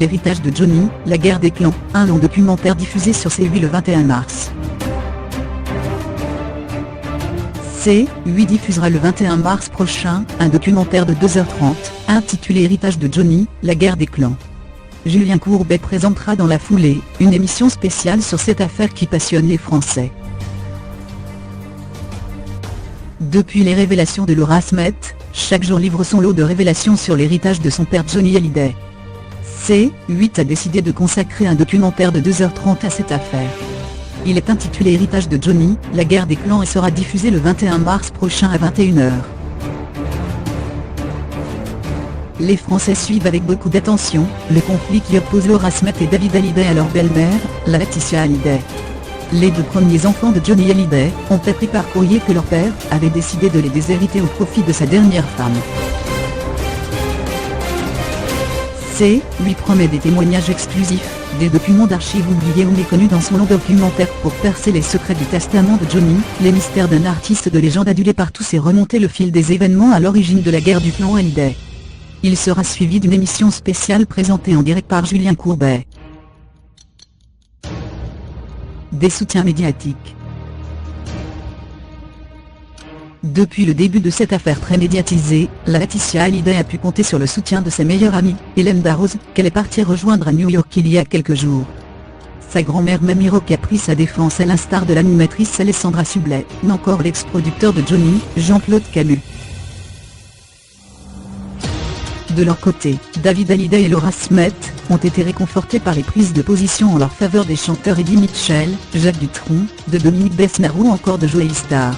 Héritage de Johnny, la guerre des clans, un long documentaire diffusé sur C8 le 21 mars. C8 diffusera le 21 mars prochain, un documentaire de 2h30, intitulé Héritage de Johnny, la guerre des clans. Julien Courbet présentera dans la foulée, une émission spéciale sur cette affaire qui passionne les Français. Depuis les révélations de Laura Smet, chaque jour livre son lot de révélations sur l'héritage de son père Johnny Hallyday. C8 a décidé de consacrer un documentaire de 2h30 à cette affaire. Il est intitulé Héritage de Johnny, la guerre des clans et sera diffusé le 21 mars prochain à 21h. Les Français suivent avec beaucoup d'attention le conflit qui oppose Laura Smet et David Hallyday à leur belle-mère, Laetitia Hallyday. Les deux premiers enfants de Johnny Hallyday ont appris par courrier que leur père avait décidé de les déshériter au profit de sa dernière femme. C8 promet des témoignages exclusifs, des documents d'archives oubliés ou méconnus dans son long documentaire pour percer les secrets du testament de Johnny, les mystères d'un artiste de légende adulé par tous et remonter le fil des événements à l'origine de la guerre du clan Hallyday. Il sera suivi d'une émission spéciale présentée en direct par Julien Courbet. Des soutiens médiatiques. Depuis le début de cette affaire très médiatisée, Laetitia Hallyday a pu compter sur le soutien de sa meilleure amie, Hélène Darroze, qu'elle est partie rejoindre à New York il y a quelques jours. Sa grand-mère Mamie Rock a pris sa défense à l'instar de l'animatrice Alessandra Sublet, mais encore l'ex-producteur de Johnny, Jean-Claude Camus. De leur côté, David Hallyday et Laura Smet ont été réconfortés par les prises de position en leur faveur des chanteurs Eddie Mitchell, Jacques Dutronc, de Dominique Besnéard ou encore de Joey Starr.